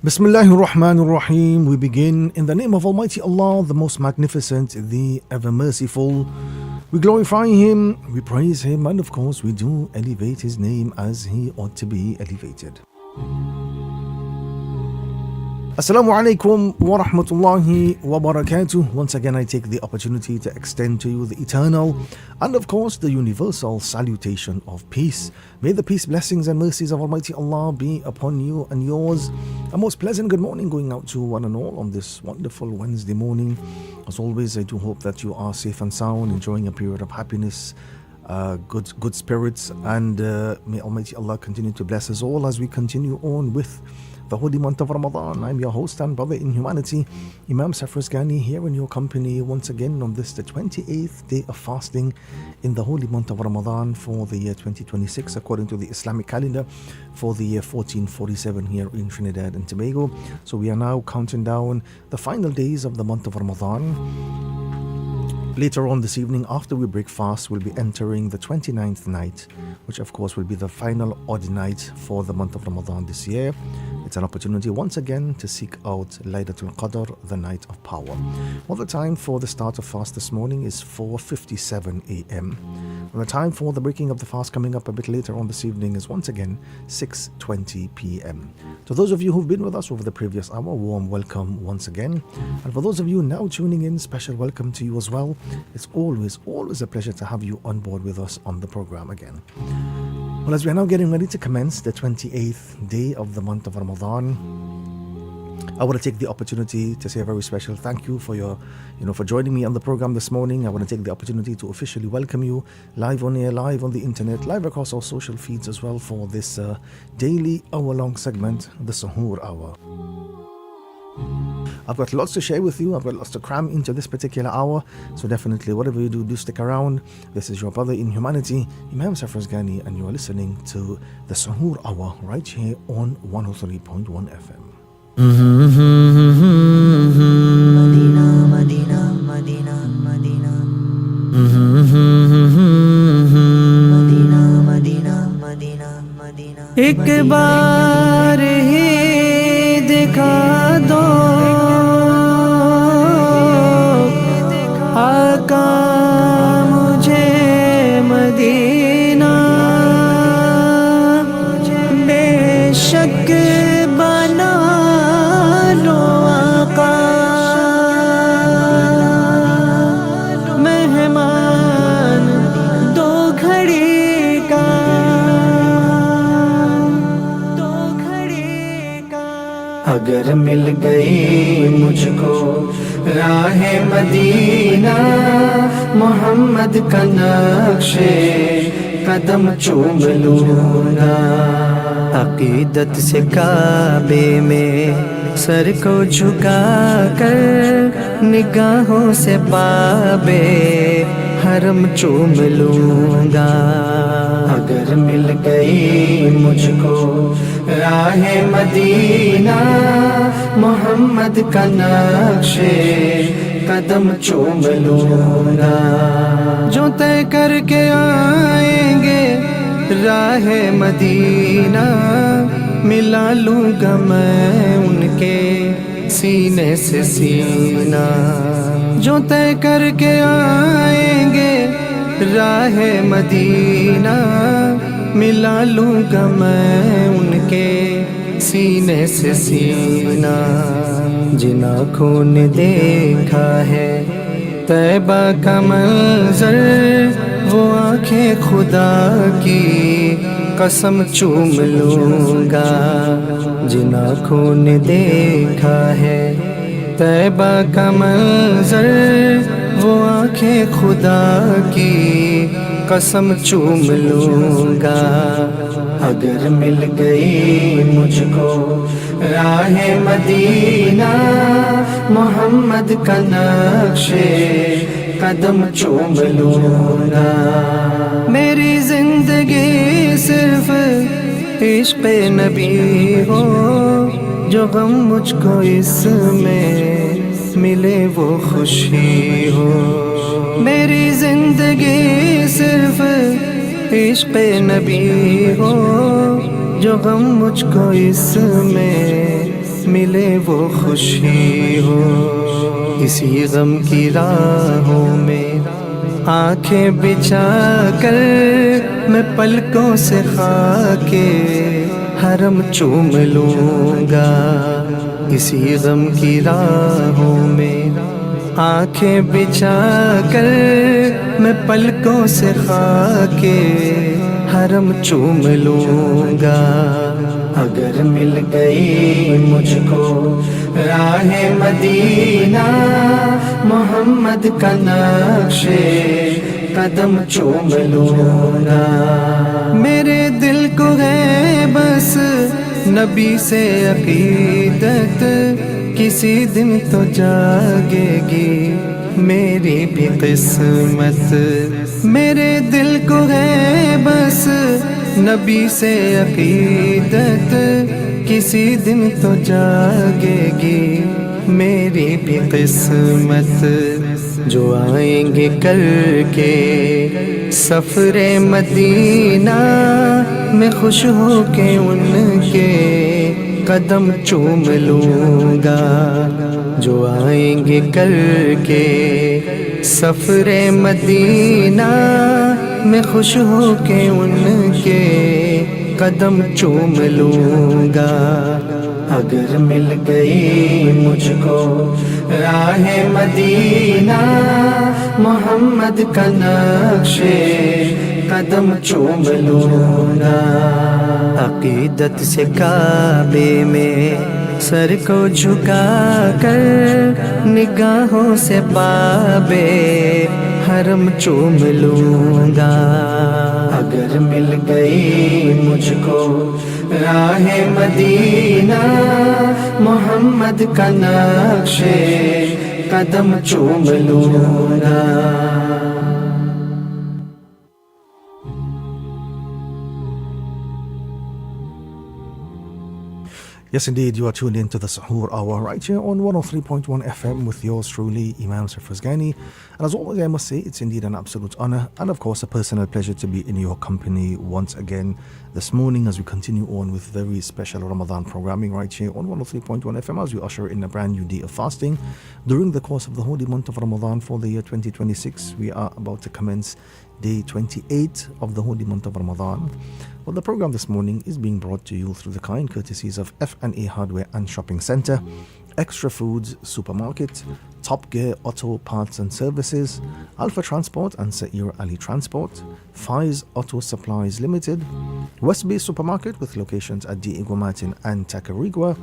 Bismillahir Rahmanir Rahim. We begin in the name of Almighty Allah, the most magnificent, the ever merciful. We glorify Him, we praise Him, and of course we do elevate His name as He ought to be elevated. Assalamu alaikum wa rahmatullahi wa barakatuh. Once again, I take the opportunity to extend to you the eternal and of course the universal salutation of peace. May the peace, blessings and mercies of Almighty Allah be upon you and yours. A most pleasant good morning going out to one and all on this wonderful Wednesday morning. As always, I do hope that you are safe and sound, enjoying a period of happiness, good spirits, and may Almighty Allah continue to bless us all as we continue on with the holy month of Ramadan. I'm your host and brother in humanity, Imam Safras Ghani, here in your company once again on this, the 28th day of fasting in the holy month of Ramadan for the year 2026, according to the Islamic calendar, for the year 1447 here in Trinidad and Tobago. So we are now counting down the final days of the month of Ramadan. Later on this evening, after we break fast, we'll be entering the 29th night, which of course will be the final odd night for the month of Ramadan this year. It's an opportunity once again to seek out Laylatul Qadr, the night of power. Well, the time for the start of fast this morning is 4:57 a.m. And the time for the breaking of the fast coming up a bit later on this evening is once again 6:20 p.m. To those of you who've been with us over the previous hour, warm welcome once again. And for those of you now tuning in, special welcome to you as well. It's always a pleasure to have you on board with us on the program again. Well, as we are now getting ready to commence the 28th day of the month of Ramadan, I want to take the opportunity to say a very special thank you for for joining me on the program this morning. I want to take the opportunity to officially welcome you live on air, live on the internet, live across our social feeds as well for this daily hour-long segment, the Suhoor Hour. I've got lots to share with you. I've got lots to cram into this particular hour. So definitely, whatever you do stick around. This is your brother in humanity, Imam Safras Ghani, and you are listening to the Suhoor Hour right here on 103.1 FM. Madina, Madina, Madina, Madina. Madina, Madina, Madina, Madina. एक बार ही दिखा दो आका मुझे Medina, बेशक बना लो आका मेहमान दो घड़ी का, अगर मिल गई मुझको राहे मदीना, मोहम्मद का नक्शे कदम चूम लूँगा। अकीदत से काबे में सर को झुका कर, निगाहों से बाबे हरम चूम लूँगा। अगर मिल गई मुझको राहे मदीना, मोहम्मद का नक्शे कदम चूम लूँगा। जो तय करके आएंगे राहे मदीना, मिला लूँगा मैं उनके सीने से सीना। जो तय करके आएंगे राहे मदीना, मिला लूँगा मैं उनके सीने से सीना। जिन आँखों ने देखा है तैबा का मंजर, वो आँखें खुदा की कसम चूम लूँगा। जिन आँखों ने देखा है तैबा का मंजर, वो आँखें खुदा की कसम चूम लूँगा। अगर मिल गई मुझको राहे मदीना, मोहम्मद का नक्शे कदम चूम लूँगा। मेरी जिंदगी सिर्फ इश्क़ नबी हो, जो गम मुझको इसमें मिले वो खुशी हो। मेरी जिंदगी सिर्फ इश्क़ नबी हो, जो गम मुझको इसमें मिले वो खुशी हो। इसी गम की राहों में आंखें बिछा कर मैं पलकों से खाके हरम चूम लूँगा। इसी गम की राहों में आंखें बिछा कर मैं पलकों से खाके हरम चूम लूँगा। अगर मिल गई मुझको राहे मदीना, मोहम्मद का नक्शे कदम चूम लूँगा। मेरे दिल को है बस नबी से अकीदत, किसी दिन तो जागेगी मेरी भी किस्मत। मेरे दिल को है बस नबी से अकीदत, किसी दिन तो जागेगी मेरी भी किस्मत। जो आएंगे करके सफ़रे मदीना, मैं खुश होके उनके कदम चूम लूँगा। जो आएंगे करके सफ़रे मदीना, मैं खुश होके उनके कदम चूम लूँगा। अगर मिल गई मुझको राहे मदीना, मोहम्मद का नक्शे कदम चूम लूँगा। अकीदत से काबे में सर को झुका कर निगाहों से बाबे हरम चूम लूँगा। अगर मिल गई मुझको राहे मदीना, मोहम्मद का नक्शे कदम चूम लूँगा। Yes, indeed, you are tuned into the Suhoor Hour right here on 103.1 FM with yours truly, Imam Sarfraz Ghani. And as always, I must say, it's indeed an absolute honor and, of course, a personal pleasure to be in your company once again this morning as we continue on with very special Ramadan programming right here on 103.1 FM as we usher in a brand new day of fasting. During the course of the holy month of Ramadan for the year 2026, we are about to commence day 28 of the holy month of Ramadan. Well, the program this morning is being brought to you through the kind courtesies of F&A Hardware and Shopping Centre, Extra Foods Supermarket, Top Gear Auto Parts and Services, Alpha Transport and Sa'ir Ali Transport, Faiz Auto Supplies Limited, Westbay Supermarket with locations at Diego Martin and Tacarigua,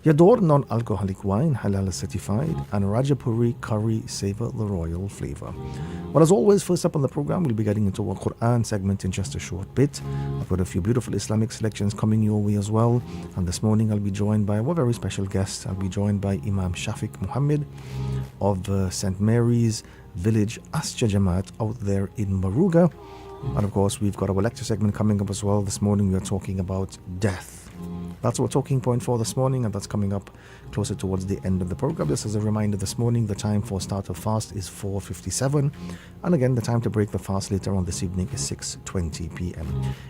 Yador Non-Alcoholic Wine Halal Certified, and Rajapuri Curry Savor the Royal Flavor. But as always, first up on the program, we'll be getting into our Quran segment in just a short bit. I've got a few beautiful Islamic selections coming your way as well. And this morning, I'll be joined by a very special guest. I'll be joined by Imam Shafiq Muhammad of St. Mary's Village Asja Jamaat out there in Maruga. And of course, we've got our lecture segment coming up as well. This morning, we are talking about death. That's our talking point for this morning, and that's coming up closer towards the end of the program. Just as a reminder, this morning, the time for start of fast is 4:57. And again, the time to break the fast later on this evening is 6:20 p.m.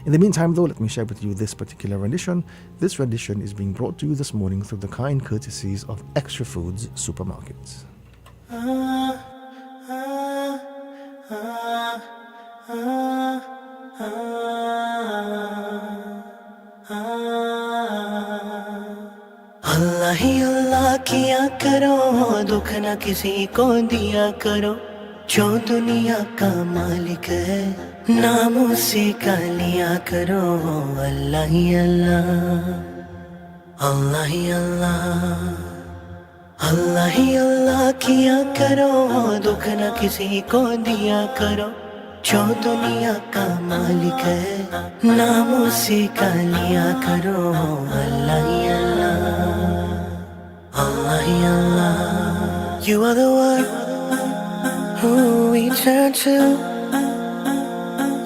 In the meantime, though, let me share with you this particular rendition. This rendition is being brought to you this morning through the kind courtesies of Extra Foods Supermarkets. अल्लाह ही अल्लाह किया करो, दुख न किसी को दिया करो। जो दुनिया का मालिक है, नाम उसी का लिया करो। अल्लाह ही अल्लाह, अल्लाह ही अल्लाह, अल्लाह ही अल्लाह किया करो, दुख न किसी को दिया करो। जो दुनिया का मालिक है, नाम उसी का लिया करो। अल्लाह ही अल्लाह, Allah, Allah, you are the one who we turn to.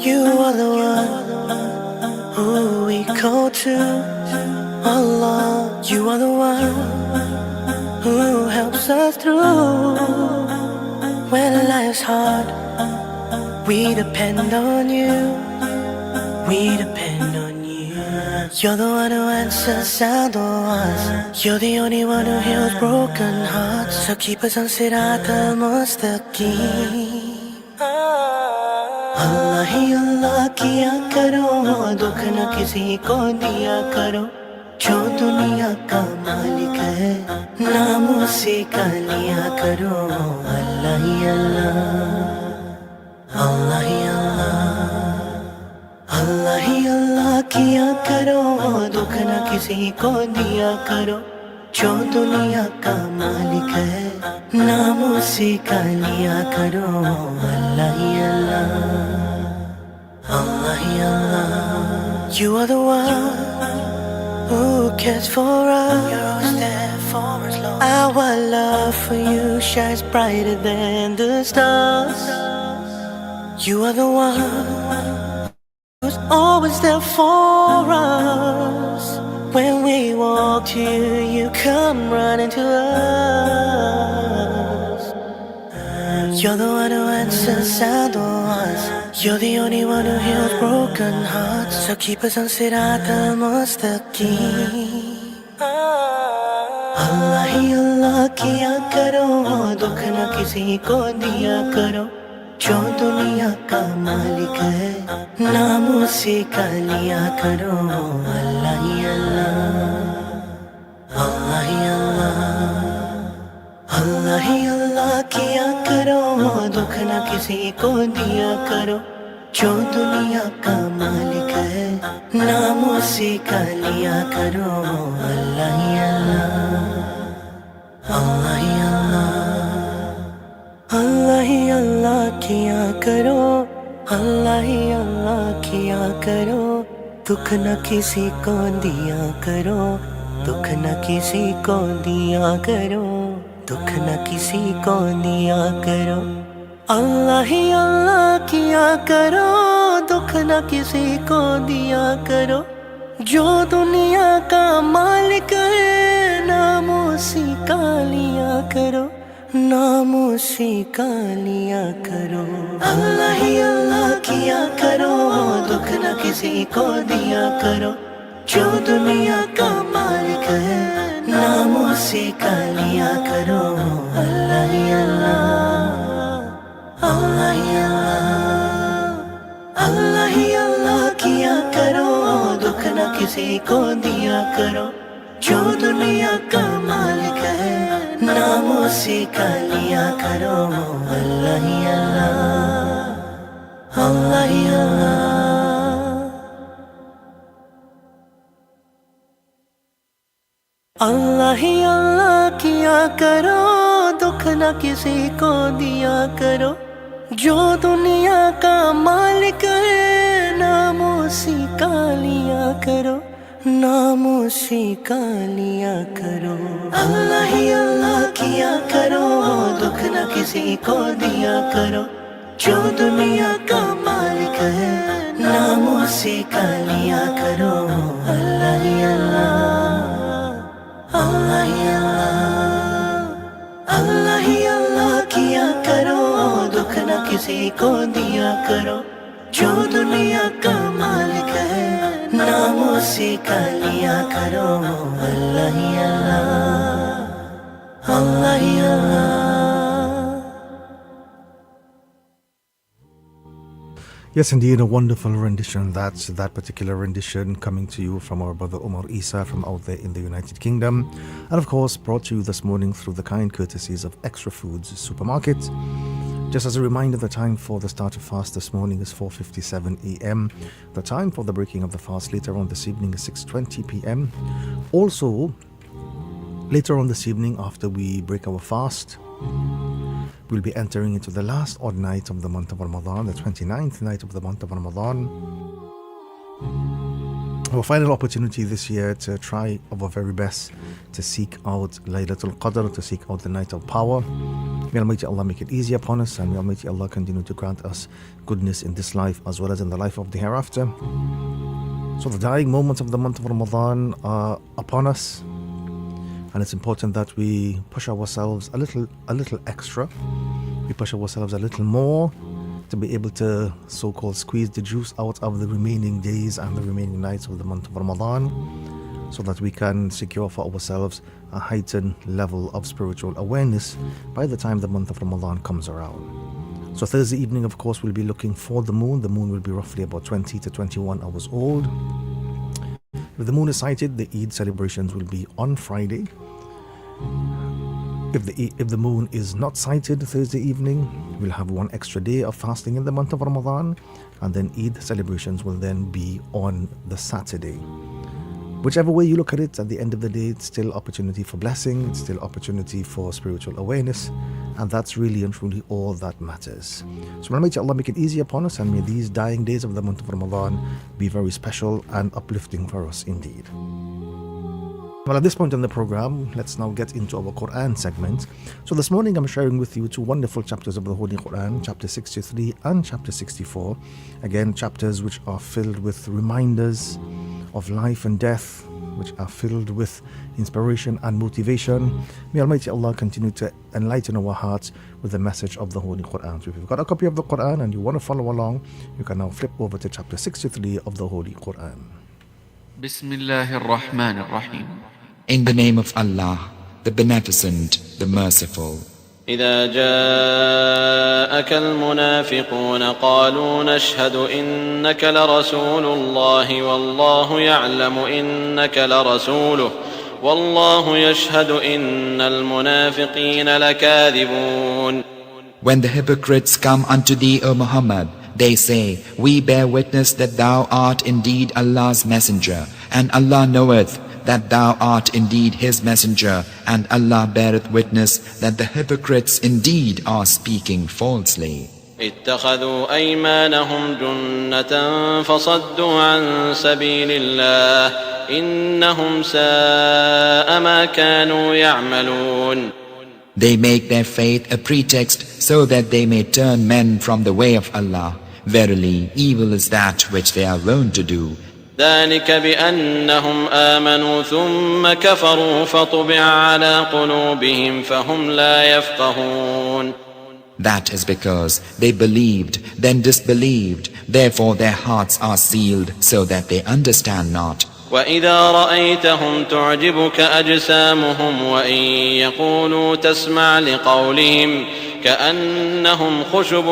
You are the one who we call to. Allah, you are the one who helps us through. When life's hard, we depend on you. We depend on you. You're the one who answers our du'as. You're the only one who heals broken hearts. So keep us on Sirat al-Mustaqim. अल्लाह ही अल्लाह किया करो, दुख न किसी को दिया करो. जो दुनिया का मालिक है, नाम उसी का लिया करो. अल्लाह ही अल्लाह, अल्लाह ही अल्लाह, अल्लाह ही अल्लाह किया करो, दुख न किसी को दिया करो. जो दुनिया का मालिक है, नाम उसी का लिया करो. अल्लाह ही अल्लाह, अल्लाह ही अल्लाह. You are the one who cares for us. You're always there for us, Lord. Our love for you shines brighter than the stars. You are the one who's always there for us. When we walk to you, you come running to us. You're the one who answers our du'as. You're the only one who heals broken hearts. So keep us on Sirat al-Mustaqim. अल्लाह ही अल्लाह किया करो, दुख न किसी को दिया करो. जो दुनिया का मालिक है, नाम उसी का लिया करो. अल्लाह ही अल्लाह, अल्लाह ही अल्लाह, अल्लाह ही अल्लाह किया करो, दुख न किसी को दिया करो. जो दुनिया का मालिक है, नाम उसी का लिया करो. अल्लाह ही अल्लाह, अल्लाह ही अल्लाह, अल्लाह ही अल्लाह किया करो. अल्लाह ही अल्लाह किया करो, दुख न किसी को दिया करो. दुख न किसी को दिया करो, दुख न किसी को दिया करो. अल्लाह ही अल्लाह किया करो, दुख न किसी को दिया करो. जो दुनिया का मालिक है, नाम उसी का लिया करो. नाम उसी का लिया करो. अल्लाह ही अल्लाह किया करो, दुख न किसी को दिया करो. जो दुनिया का मालिक है, नाम उसी का लिया करो. अल्लाह ही अल्लाह, अल्लाह ही अल्लाह, अल्लाह ही अल्लाह किया करो, दुख न किसी को दिया करो. जो दुनिया का मालिक है, नाम उसी का लिया करो. अल्लाह ही अल्लाह, अल्लाह ही अल्लाह. अल्लाह ही अल्लाह किया करो, दुख न किसी को दिया करो. जो दुनिया का मालिक है, नाम उसी का लिया करो. नाम उसी का लिया करो. अल्लाह ही अल्लाह किया करो, दुख न किसी को दिया करो. जो दुनिया का मालिक है, नाम उसी का लिया करो. अल्लाह ही अल्लाह, अल्लाह ही अल्लाह, अल्लाह ही अल्लाह किया करो, दुख न किसी को दिया करो. जो दुनिया का मालिक है, नाम उसी का लिया करो. अल्लाह ही अल्लाह, अल्लाह ही अल्लाह. Yes, indeed, a wonderful rendition. That's that particular rendition coming to you from our brother Omar Isa from out there in the United Kingdom. And of course, brought to you this morning through the kind courtesies of Extra Foods Supermarket. Just as a reminder, the time for the start of fast this morning is 4:57 a.m. The time for the breaking of the fast later on this evening is 6:20 p.m. Also, later on this evening, after we break our fast, we'll be entering into the last odd night of the month of Ramadan, the 29th night of the month of Ramadan. Our final opportunity this year to try our very best to seek out Laylatul Qadr, to seek out the night of power. May Almighty Allah make it easy upon us, and may Almighty Allah continue to grant us goodness in this life as well as in the life of the hereafter. So the dying moments of the month of Ramadan are upon us, and it's important that we push ourselves a little extra. We push ourselves a little more to be able to so-called squeeze the juice out of the remaining days and the remaining nights of the month of Ramadan, so that we can secure for ourselves a heightened level of spiritual awareness by the time the month of Ramadan comes around. So Thursday evening, of course, we'll be looking for the moon. The moon will be roughly about 20 to 21 hours old. If the moon is sighted, the Eid celebrations will be on Friday. If the moon is not sighted Thursday evening, we'll have one extra day of fasting in the month of Ramadan, and then Eid celebrations will then be on the Saturday. Whichever way you look at it, at the end of the day, it's still opportunity for blessing, it's still opportunity for spiritual awareness, and that's really and truly all that matters. So may Allah make it easy upon us, and may these dying days of the month of Ramadan be very special and uplifting for us indeed. Well, at this point in the program, let's now get into our Quran segment. So this morning I'm sharing with you two wonderful chapters of the Holy Quran, chapter 63 and chapter 64. Again, chapters which are filled with reminders of life and death, which are filled with inspiration and motivation. May Almighty Allah continue to enlighten our hearts with the message of the Holy Quran. So if you've got a copy of the Quran and you want to follow along, you can now flip over to chapter 63 of the Holy Quran. Bismillahir Rahmanir Rahim. In the name of Allah, the Beneficent, the Merciful. إذا جاءك المنافقون قالوا نشهد إنك لرسول الله والله يعلم إنك لرسوله والله يشهد إن المنافقين لكاذبون. When the hypocrites come unto thee, O Muhammad, they say, We bear witness that thou art indeed Allah's messenger, and Allah knoweth that thou art indeed His messenger, and Allah beareth witness that the hypocrites indeed are speaking falsely. اتخذوا أيمانهم جنة فصدوا عن سبيل الله إنهم ساء ما كانوا يعملون. They make their faith a pretext so that they may turn men from the way of Allah. Verily, evil is that which they are wont to do. ذلك بأنهم آمنوا ثم كفروا فطبع على قلوبهم فهم لا يفقهون. That is because they believed, then disbelieved, therefore their hearts are sealed so that they understand not. وإذا رأيتهم تعجبك أجسامهم وإن يقولوا تسمع لقولهم كأنهم خشب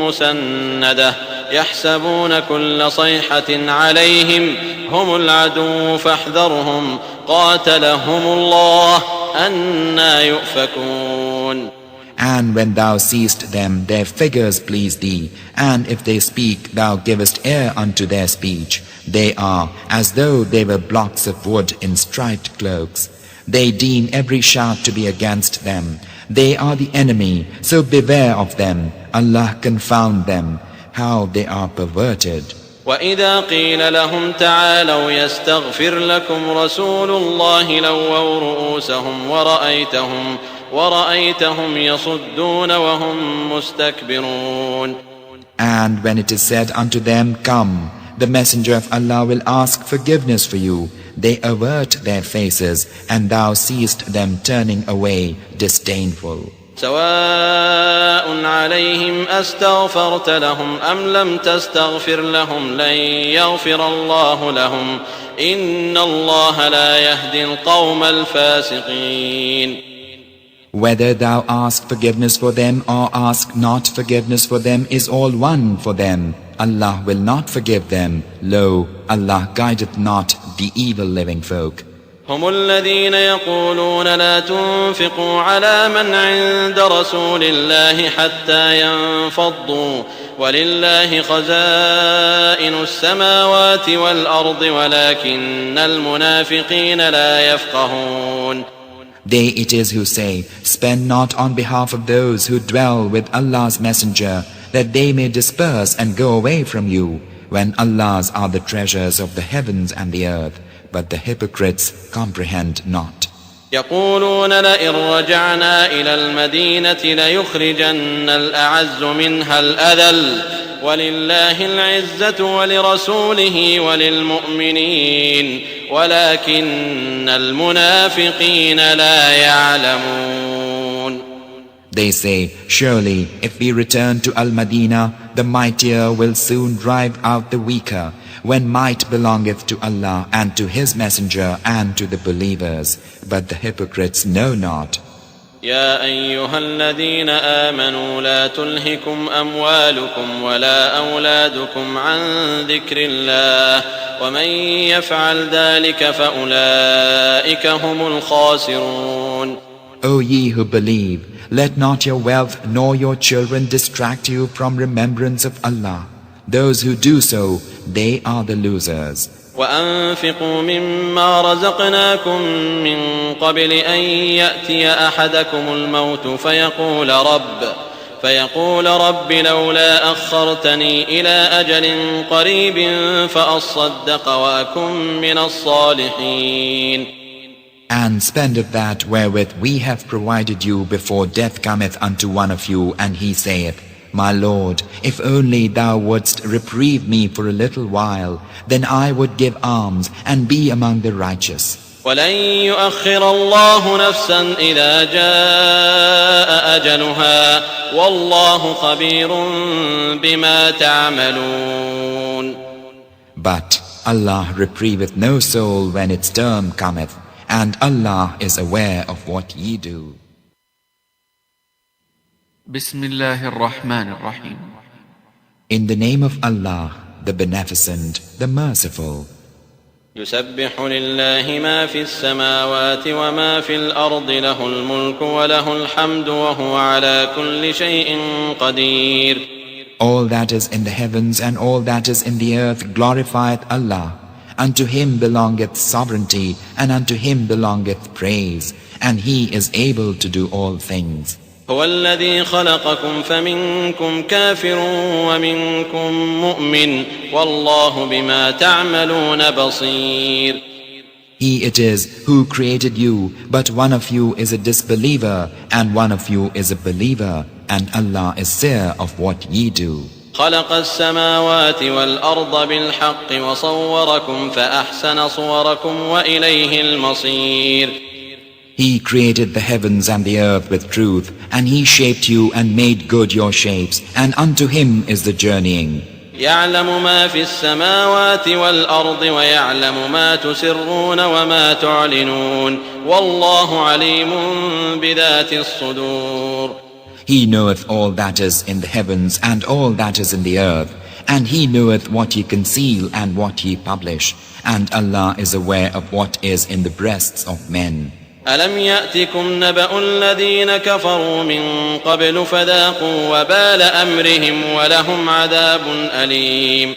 مسندة يحسبون كل صيحة عليهم هم العدو فاحذرهم قاتلهم الله أنى يؤفكون. And when thou seest them, their figures please thee, and if they speak, thou givest ear unto their speech. They are as though they were blocks of wood in striped cloaks. They deem every shout to be against them. They are the enemy, so beware of them. Allah confound them, how they are perverted. وإذا قيل لهم تعالوا يستغفر لكم رسول الله لووا رؤوسهم ورأيتهم يصدون وهم مستكبرون. And when it is said unto them, Come, the Messenger of Allah will ask forgiveness for you. They avert their faces, and thou seest them turning away disdainful. سواء عليهم أستغفرت لهم أم لم تستغفر لهم لن يغفر الله لهم إن الله لا يهدي القوم الفاسقين. Whether thou ask forgiveness for them or ask not forgiveness for them is all one for them. Allah will not forgive them. Lo, Allah guideth not the evil living folk. هم الذين يقولون لا تنفقوا على من عند رسول الله حتى ينفضوا ولله خزائن السماوات والأرض ولكن المنافقين لا يفقهون. They it is who say, Spend not on behalf of those who dwell with Allah's messenger, that they may disperse and go away from you, when Allah's are the treasures of the heavens and the earth, but the hypocrites comprehend not. يقولون لئن رجعنا إلى المدينة ليخرجن الأعز منها الأذل ولله العزة ولرسوله وللمؤمنين ولكن المنافقين لا يعلمون. They say, surely if we return to Al-Madinah, the mightier will soon drive out the weaker, when might belongeth to Allah and to His Messenger and to the believers. But the hypocrites know not. يا أيها الذين آمنوا لا تلهكم أموالكم ولا أولادكم عن ذكر الله ومن يفعل ذلك فأولئك هم الخاسرون. O ye who believe, let not your wealth nor your children distract you from remembrance of Allah. Those who do so, they are the losers. وأنفقوا مما رزقناكم من قبل أن يأتي أحدكم الموت فيقول رب لولا أخرتني إلى أجل قريب فأصدق وأكن من الصالحين. And spend of that wherewith we have provided you before death cometh unto one of you, and he saith, My Lord, if only thou wouldst reprieve me for a little while, then I would give alms and be among the righteous. ولن يؤخر الله نفسا إذا جاء أجلها والله خبير بما تعملون. But Allah reprieveth no soul when its term cometh, and Allah is aware of what ye do. بسم الله الرحمن الرحيم. In the name of Allah, the Beneficent, the Merciful. يسبح لله ما في السماوات وما في الأرض له الملك وله الحمد وهو على كل شيء قدير. All that is in the heavens and all that is in the earth glorifieth Allah. Unto Him belongeth sovereignty, and unto Him belongeth praise, and He is able to do all things. هو الذي خلقكم فمنكم كافر ومنكم مؤمن والله بما تعملون بصير. He it is who created you, but one of you is a disbeliever, and one of you is a believer, and Allah is seer of what ye do. خلق السماوات والأرض بالحق وصوركم فأحسن صوركم وإليه المصير. He created the heavens and the earth with truth, and He shaped you and made good your shapes, and unto Him is the journeying. يعلم ما في السماوات والأرض ويعلم ما تسرون وما تعلنون والله عليم بذات الصدور. He knoweth all that is in the heavens and all that is in the earth, and He knoweth what ye conceal and what ye publish, and Allah is aware of what is in the breasts of men. ألم يأتكم نبأ الذين كفروا من قبل فذاقوا وبال أمرهم ولهم عذاب أليم.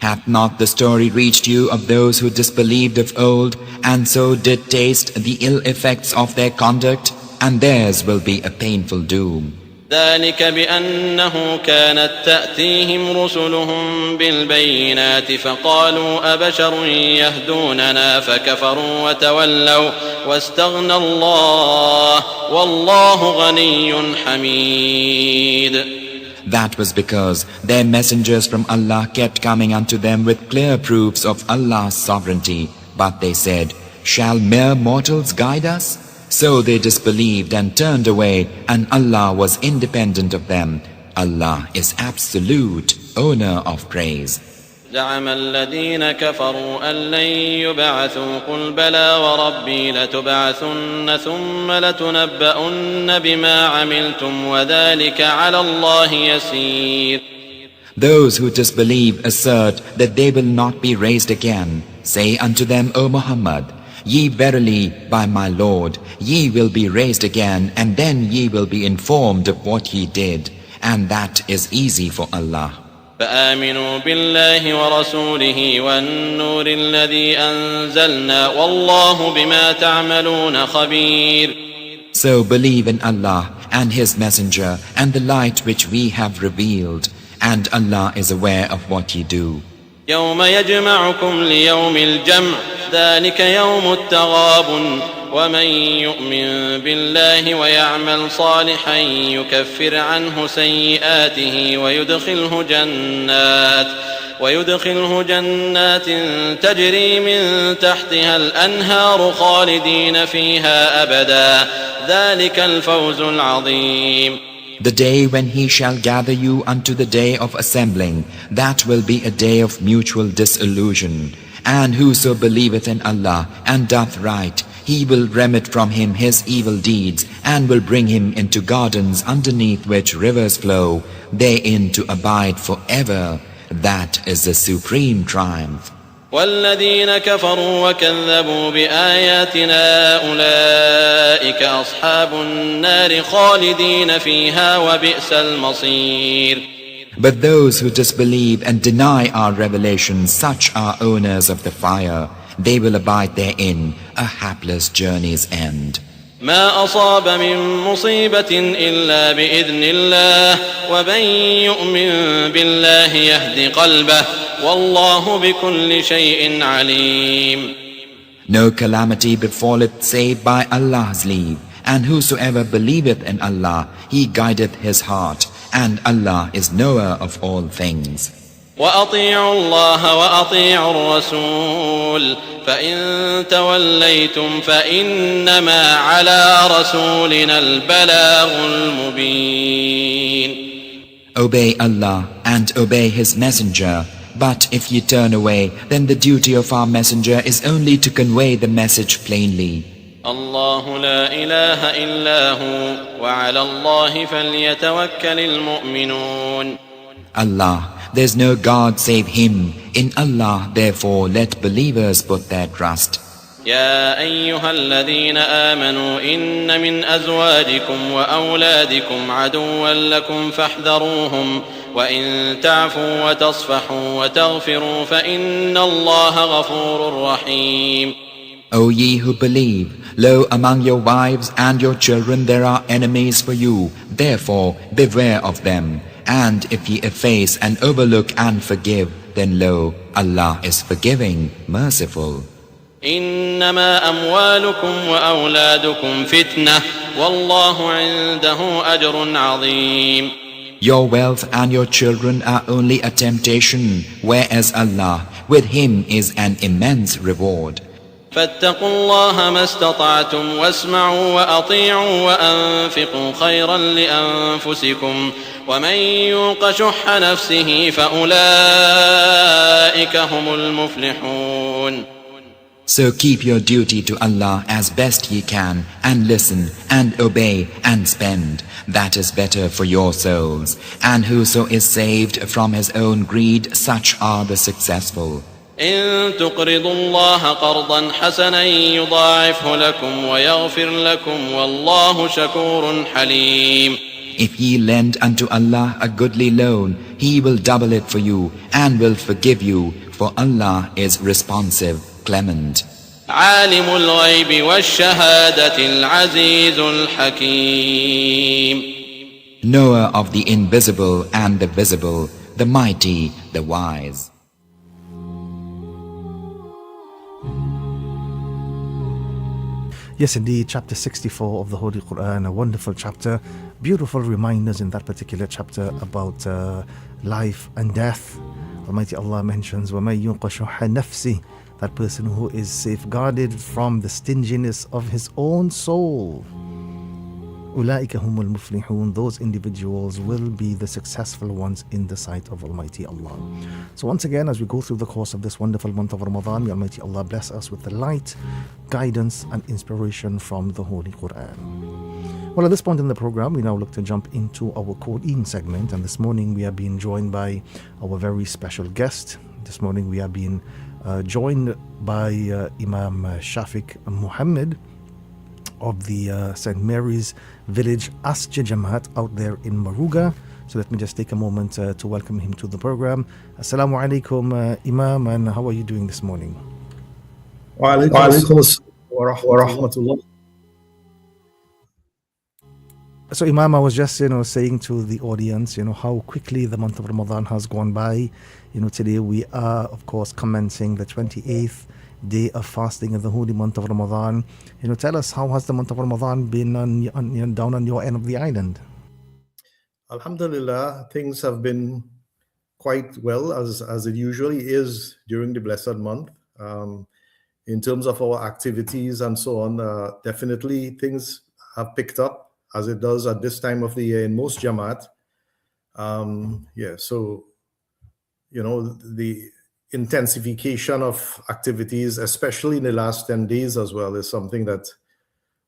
Hath not the story reached you of those who disbelieved of old, and so did taste the ill effects of their conduct, and theirs will be a painful doom. ذلك بأنه كانت تأتيهم رسلهم بالبينات فقالوا أبشر يهدوننا فكفروا وتولوا واستغنى الله والله غني حميد. That was because their messengers from Allah kept coming unto them with clear proofs of Allah's sovereignty, but they said, Shall mere mortals guide us? So they disbelieved and turned away, and Allah was independent of them. Allah is absolute, owner of praise. زعم الذين كفروا أن لن يبعثوا قل بلى وربي لتبعثن ثم لتنبؤن بما عملتم وذلك على الله يسير. Those who disbelieve assert that they will not be raised again. Say unto them, O Muhammad, Ye verily, by my Lord, ye will be raised again, and then ye will be informed of what ye did, and that is easy for Allah. فآمنوا بالله ورسوله والنور الذي أنزلنا والله بما تعملون خبير. So believe in Allah and His Messenger and the light which we have revealed, and Allah is aware of what ye do. يوم يجمعكم ليوم الجمع ذلك يوم التغابن ومن يؤمن بالله ويعمل صالحا يكفر عنه سيئاته ويدخله جنات تجري من تحتها الأنهار خالدين فيها أبدا ذلك الفوز العظيم. The day when he shall gather you unto the day of assembling, that will be a day of mutual disillusion. And whoso believeth in Allah and doth right, he will remit from him his evil deeds, and will bring him into gardens underneath which rivers flow, therein to abide forever. That is the supreme triumph. والذين كفروا وكذبوا بآياتنا أولئك أصحاب النار خالدين فيها وبئس المصير. But those who disbelieve and deny our revelation, such are owners of the fire. They will abide therein, a hapless journey's end. ما أصاب من مصيبة إلا بإذن الله ومن يؤمن بالله يهد قلبه والله بكل شيء عليم. No calamity befalleth save by Allah's leave, and whosoever believeth in Allah, he guideth his heart, and Allah is knower of all things. وأطيعوا الله وأطيعوا الرسول فإن توليتم فإنما على رسولنا البلاغ المبين. Obey Allah and obey His Messenger, but if you turn away, then the duty of our Messenger is only to convey the message plainly. الله لا إله إلا هو وعلى الله فليتوكل المؤمنون. Allah, there's no God save Him. In Allah, therefore, let believers put their trust. يا أيها الذين آمنوا إن من أزواجكم وأولادكم عدوا لكم فاحذروهم وإن تعفوا وتصفحوا وتغفروا فإن الله غفور رحيم. O ye who believe, lo, among your wives and your children there are enemies for you. Therefore, beware of them. And if ye efface and overlook and forgive, then lo, Allah is forgiving, merciful. إنما أموالكم وأولادكم فتنة والله عنده أجر عظيم. Your wealth and your children are only a temptation, whereas Allah, with Him is an immense reward. فاتقوا الله ما استطعتم واسمعوا وأطيعوا وأنفقوا خيرا لأنفسكم ومن يوق شح نفسه فأولئك هم المفلحون. So keep your duty to Allah as best ye can, and listen and obey and spend. That is better for your souls. And whoso is saved from his own greed, such are the successful. إن تقرضوا الله قرضا حسنا يضاعفه لكم ويغفر لكم والله شكور حليم. If ye lend unto Allah a goodly loan, He will double it for you and will forgive you, for Allah is responsive, clement. عالم الغيب والشهادة العزيز الحكيم. Knower of the invisible and the visible, the mighty, the wise. Yes, indeed, chapter 64 of the Holy Quran, a wonderful chapter. Beautiful reminders in that particular chapter about life and death. Almighty Allah mentions, وَمَن يُوقَ شُحَّ نَفْسِهِ, that person who is safeguarded from the stinginess of his own soul. أُولَٰئِكَ هُمُ الْمُفْلِحُونَ, those individuals will be the successful ones in the sight of Almighty Allah. So once again, as we go through the course of this wonderful month of Ramadan, may Almighty Allah bless us with the light, guidance and inspiration from the Holy Quran. Well, at this point in the program, we now look to jump into our Quran segment, and this morning we are being joined by our very special guest. This morning we are being joined by Imam Shafiq Muhammad of the St. Mary's Village Asja Jamaat out there in Maruga. So let me just take a moment to welcome him to the program. Assalamu alaikum, Imam, and how are you doing this morning? Wa alaikum assalam wa rahmatullah. So Imam, I was just saying to the audience how quickly the month of Ramadan has gone by. Today we are of course commencing the 28th day of fasting in the holy month of Ramadan. Tell us, how has the month of Ramadan been down on your end of the island? Alhamdulillah, things have been quite well as it usually is during the blessed month. In terms of our activities and so on, definitely things have picked up as it does at this time of the year in most Jamaat. So, the intensification of activities, especially in the last 10 days as well, is something that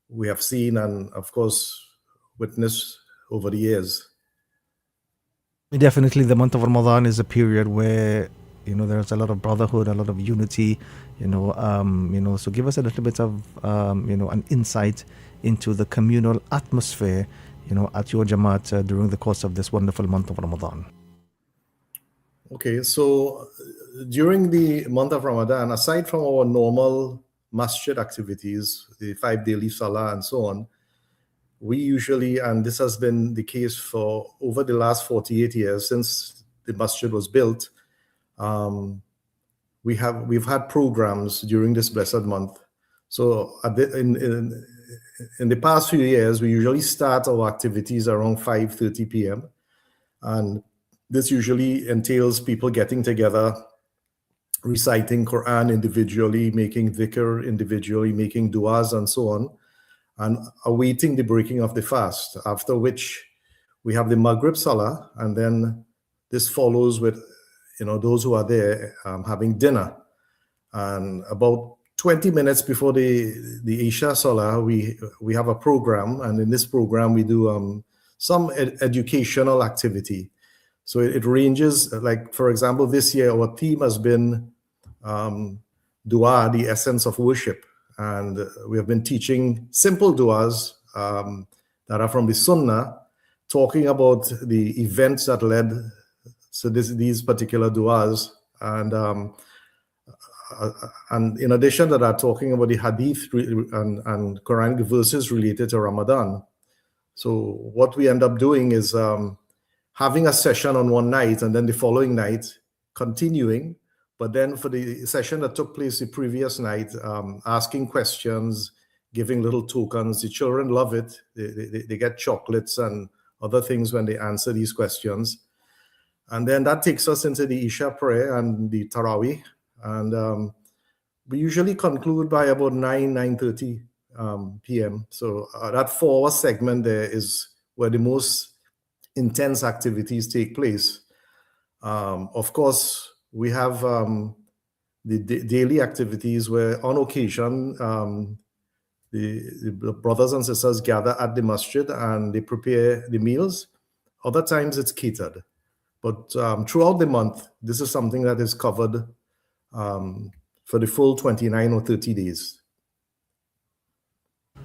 we have seen and, of course, witnessed over the years. Definitely, the month of Ramadan is a period where there's a lot of brotherhood, a lot of unity. So give us a little bit of an insight into the communal atmosphere, at your Jamaat during the course of this wonderful month of Ramadan. Okay, so during the month of Ramadan, aside from our normal masjid activities, the 5 daily salah and so on, we usually, and this has been the case for over the last 48 years since the masjid was built, we've had programs during this blessed month. So in the past few years, we usually start our activities around 5:30 p.m. And this usually entails people getting together, reciting Quran individually, making dhikr individually, making du'as and so on, and awaiting the breaking of the fast, after which we have the Maghrib Salah, and then this follows with, those who are there having dinner. And about 20 minutes before the Isha Salah, we have a program, and in this program we do some educational activity. So it ranges, like, for example, this year our theme has been Dua, the essence of worship. And we have been teaching simple du'as that are from the Sunnah, talking about the events that led to these particular du'as. And in addition to that, talking about the hadith and Quranic verses related to Ramadan. So what we end up doing is having a session on one night, and then the following night continuing. But then for the session that took place the previous night, asking questions, giving little tokens. The children love it. They get chocolates and other things when they answer these questions. And then that takes us into the Isha prayer and the Taraweeh. And we usually conclude by about 9:30 p.m. So that 4-hour segment there is where the most intense activities take place. Of course, we have the daily activities where on occasion the brothers and sisters gather at the masjid and they prepare the meals. Other times it's catered. But throughout the month, this is something that is covered for the full 29 or 30 days.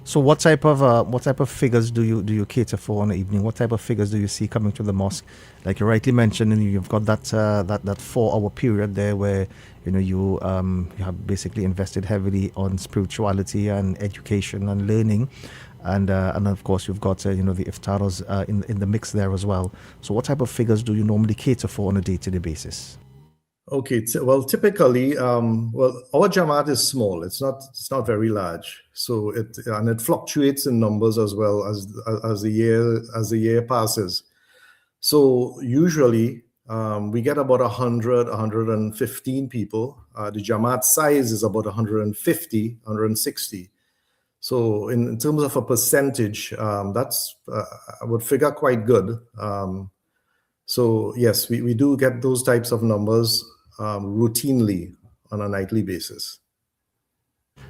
So what type of figures do you cater for on the evening? What type of figures do you see coming to the mosque? Like you rightly mentioned, and you've got that 4-hour period there where you have basically invested heavily on spirituality and education and learning, and of course you've got the iftars in the mix there as well. So what type of figures do you normally cater for on a day-to-day basis? Okay, well, typically, our Jamaat is small. It's not very large. So it fluctuates in numbers as well as the year passes. So usually we get about 115 people. The Jamaat size is about 150, 160. So in terms of a percentage, that's I would figure quite good. So yes, we do get those types of numbers routinely on a nightly basis.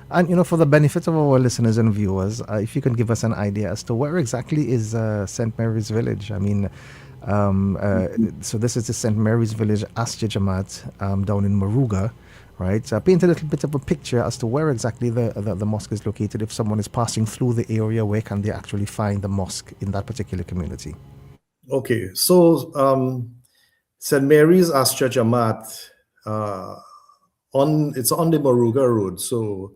And for the benefit of our listeners and viewers, if you can give us an idea as to where exactly is St. Mary's Village. I mean, so this is the St. Mary's Village Asja Jamaat down in Maruga, right? Paint a little bit of a picture as to where exactly the mosque is located. If someone is passing through the area, where can they actually find the mosque in that particular community? Okay, so St. Mary's Asja Jamaat, it's on the Maruga Road. So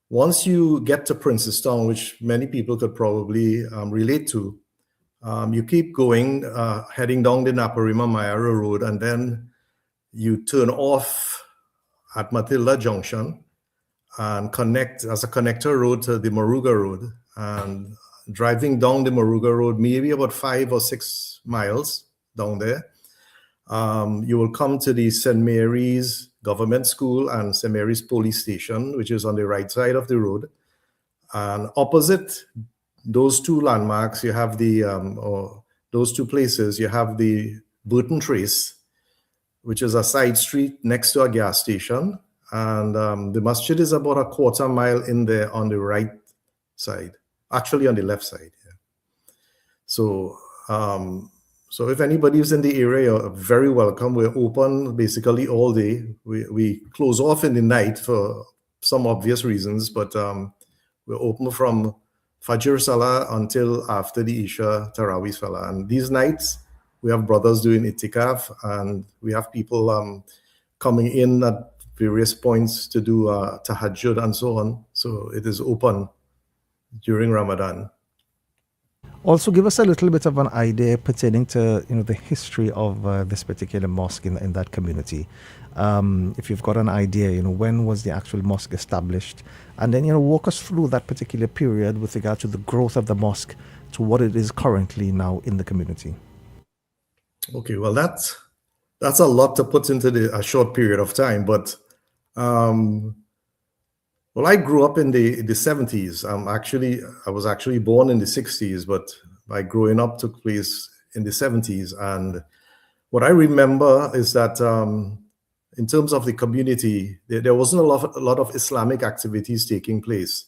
once you get to Princestown, which many people could probably relate to, you keep going, heading down the Naparima Mayara Road, and then you turn off at Matilda Junction and connect as a connector road to the Maruga Road. And driving down the Maruga Road, maybe about 5 or 6 miles down there, You will come to the St. Mary's Government School and St. Mary's Police Station, which is on the right side of the road. And opposite those two landmarks, you have or those two places, you have the Burton Trace, which is a side street next to a gas station. And the masjid is about a quarter mile in there on the right side, actually on the left side. Yeah. So, so if anybody is in the area, you're very welcome. We're open basically all day. We close off in the night for some obvious reasons, but we're open from Fajr Salah until after the Isha Tarawih Salah. And these nights, we have brothers doing itikaf, and we have people coming in at various points to do tahajjud and so on. So it is open during Ramadan. Also, give us a little bit of an idea pertaining to the history of this particular mosque in that community. If you've got an idea, when was the actual mosque established, and then walk us through that particular period with regard to the growth of the mosque to what it is currently now in the community. Okay, well that's a lot to put into a short period of time, but well, I grew up in the 70s. I was actually born in the 60s, but my growing up took place in the 70s. And what I remember is that in terms of the community, there wasn't a lot of Islamic activities taking place.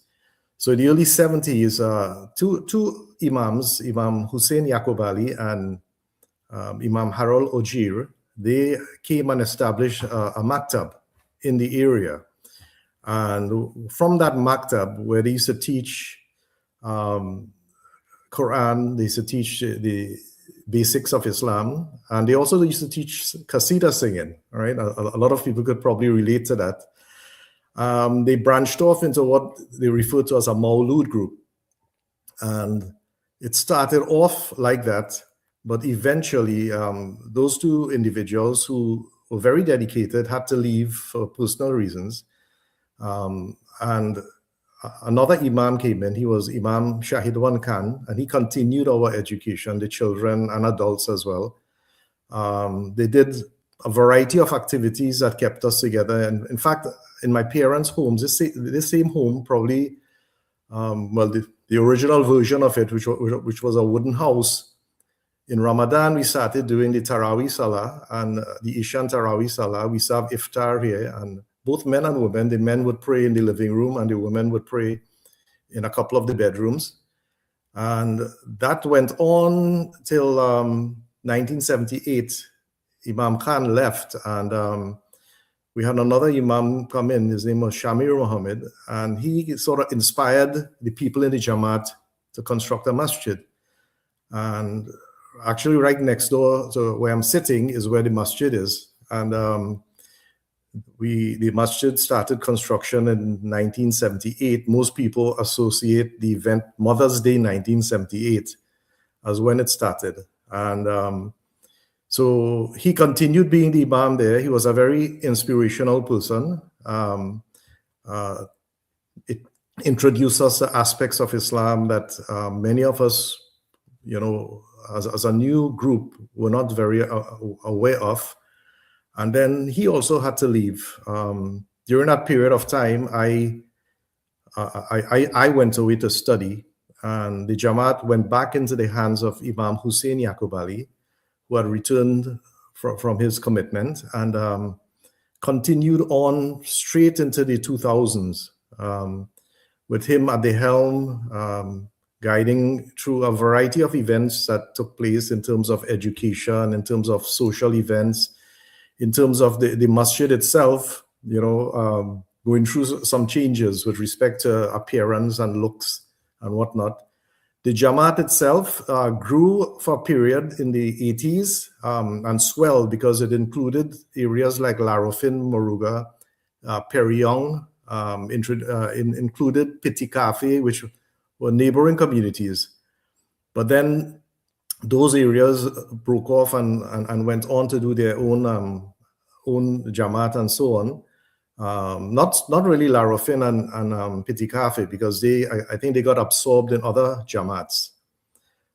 So in the early 70s, two imams, Imam Hussein Yaqub Ali and Imam Harold Ojir, they came and established a maktab in the area. And from that maktab, where they used to teach Quran, they used to teach the basics of Islam, and they also used to teach qasida singing. All right, a lot of people could probably relate to that. They branched off into what they refer to as a Maulud group, and it started off like that. But eventually, those two individuals who were very dedicated had to leave for personal reasons. And another imam came in. He was Imam Shahidwan Khan, and he continued our education, the children and adults as well. They did a variety of activities that kept us together. And in fact, in my parents' homes, this same home probably, the original version of it, which was a wooden house. In Ramadan, we started doing the Tarawih Salah and the Isha and Tarawih Salah. We serve iftar here, and both men and women, the men would pray in the living room and the women would pray in a couple of the bedrooms. And that went on till 1978. Imam Khan left, and we had another imam come in. His name was Shamir Muhammad, and he sort of inspired the people in the Jamaat to construct a masjid. And actually right next door to where I'm sitting is where the masjid is. And the masjid started construction in 1978. Most people associate the event Mother's Day 1978 as when it started. And so he continued being the imam there. He was a very inspirational person. It introduced us to aspects of Islam that many of us, as a new group, were not very aware of. And then he also had to leave. During that period of time, I went away to study, and the Jamaat went back into the hands of Imam Hussein Yaqub Ali, who had returned from his commitment, and continued on straight into the 2000s, with him at the helm, guiding through a variety of events that took place in terms of education, in terms of social events, in terms of the masjid itself, going through some changes with respect to appearance and looks and whatnot. The Jamaat itself grew for a period in the 80s and swelled because it included areas like Larofin, Moruga, Periong, included Pitikafe, which were neighboring communities. But then those areas broke off and went on to do their own Jamaat and so on. Not really Larofin and Pitikafe, because I think they got absorbed in other Jamaats.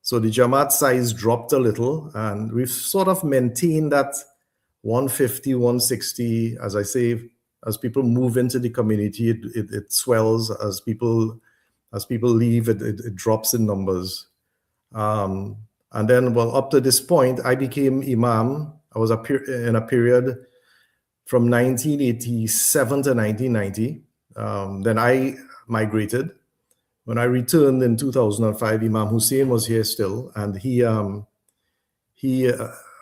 So the Jamaat size dropped a little, and we've sort of maintained that 150, 160. As I say, as people move into the community, it swells. As people leave, it drops in numbers. And then, well, up to this point, I became imam. I was in a period from 1987 to 1990. Then I migrated. When I returned in 2005, Imam Hussein was here still, and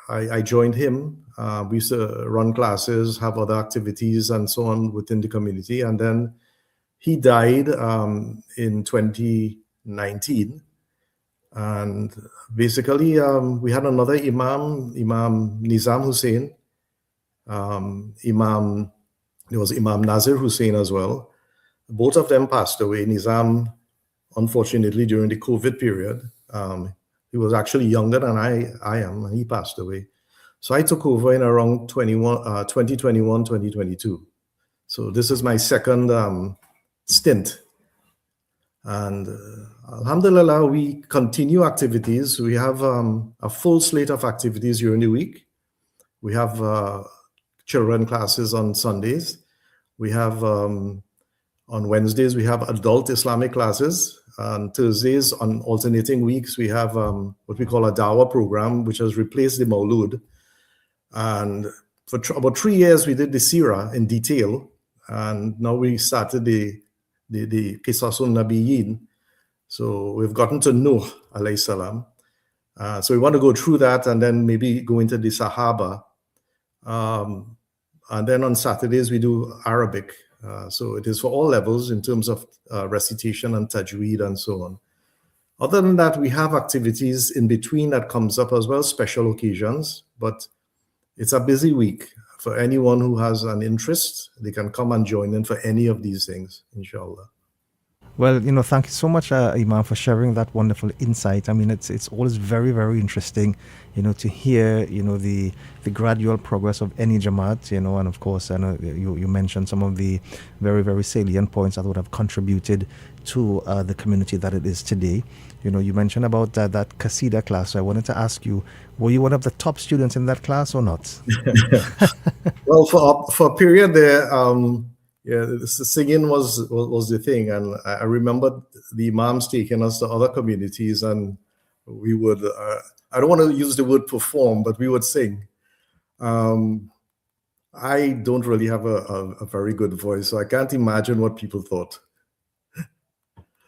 I joined him. We used to run classes, have other activities, and so on within the community. And then he died in 2019. And basically, we had another Imam Nizam Hussein. There was Imam Nazir Hussein as well. Both of them passed away. Nizam, unfortunately, during the COVID period, he was actually younger than I am, and he passed away. So I took over in around 2021, 2022. So this is my second stint. And alhamdulillah, we continue activities. We have a full slate of activities during the week. We have children classes on Sundays. We have on Wednesdays, we have adult Islamic classes. On Thursdays, on alternating weeks, we have what we call a Dawah program, which has replaced the Maulud. And for about 3 years, we did the Sirah in detail. And now we started the Qisasun Nabiyyin. So we've gotten to Nuh, alayhi salam. So we want to go through that and then maybe go into the Sahaba. And then on Saturdays, we do Arabic. So it is for all levels in terms of recitation and tajweed and so on. Other than that, we have activities in between that comes up as well, special occasions. But it's a busy week. For anyone who has an interest, they can come and join in for any of these things, inshallah. Well, thank you so much, Imam, for sharing that wonderful insight. I mean, it's always very, very interesting, to hear, the gradual progress of any Jamaat, and of course, I know you mentioned some of the very, very salient points that would have contributed to the community that it is today. You mentioned about that Qasida class. So I wanted to ask you, were you one of the top students in that class or not? Well, for a period there, the singing was the thing, and I remember the imams taking us to other communities, and we would. I don't want to use the word perform, but we would sing. I don't really have a very good voice, so I can't imagine what people thought.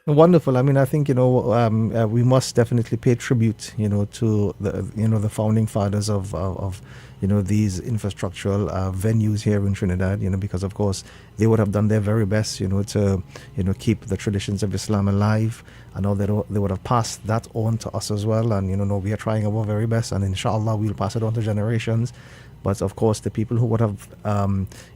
Wonderful. I mean, I think we must definitely pay tribute, to the founding fathers of these infrastructural venues here in Trinidad. Because of course they would have done their very best, to keep the traditions of Islam alive. I know that they would have passed that on to us as well, and we are trying our very best, and inshallah we'll pass it on to generations. But of course, the people who would have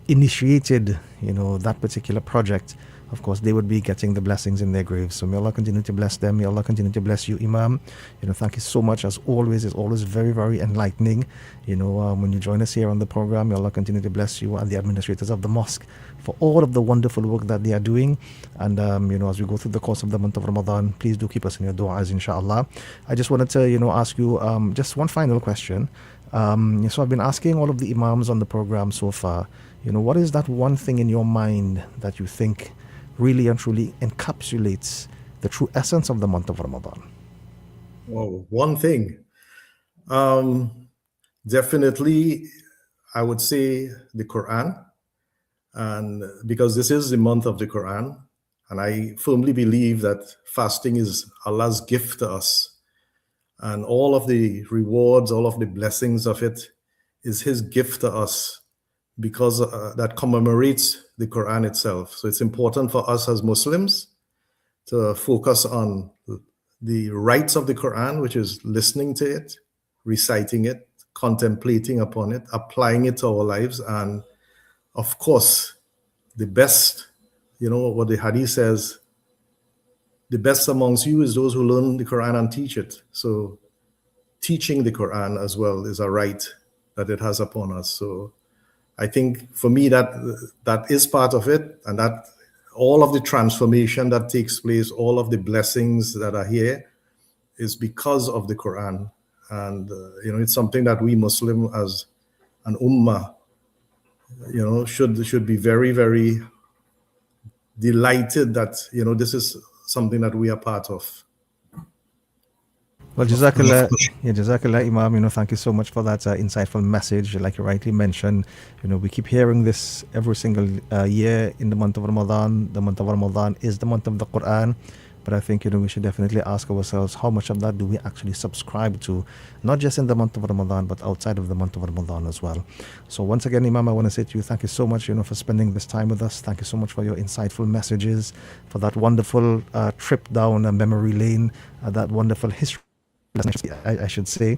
initiated, that particular project, of course, they would be getting the blessings in their graves. So may Allah continue to bless them. May Allah continue to bless you, Imam. Thank you so much. As always, it's always very, very enlightening. When you join us here on the program, may Allah continue to bless you and the administrators of the mosque for all of the wonderful work that they are doing. And, as we go through the course of the month of Ramadan, please do keep us in your du'as, inshallah. I just wanted to, ask you just one final question. So I've been asking all of the Imams on the program so far, what is that one thing in your mind that you think really and truly encapsulates the true essence of the month of Ramadan? Well, one thing. Definitely, I would say the Quran. And because this is the month of the Quran, and I firmly believe that fasting is Allah's gift to us. And all of the rewards, all of the blessings of it is His gift to us, because that commemorates the Quran itself. So it's important for us as Muslims to focus on the rights of the Quran, which is listening to it, reciting it, contemplating upon it, applying it to our lives. And of course, the best, what the hadith says, the best amongst you is those who learn the Quran and teach it. So teaching the Quran as well is a right that it has upon us. So I think for me that is part of it, and that all of the transformation that takes place, all of the blessings that are here is because of the Quran. And it's something that we Muslim as an ummah, should be very, very delighted that, this is something that we are part of. Well, Jazakallah, yeah, Jazakallah, Imam. Thank you so much for that insightful message. Like you rightly mentioned, we keep hearing this every single year in the month of Ramadan. The month of Ramadan is the month of the Quran. But I think, we should definitely ask ourselves, how much of that do we actually subscribe to, not just in the month of Ramadan, but outside of the month of Ramadan as well. So once again, Imam, I want to say to you, thank you so much, for spending this time with us. Thank you so much for your insightful messages, for that wonderful trip down memory lane, that wonderful history, I should say.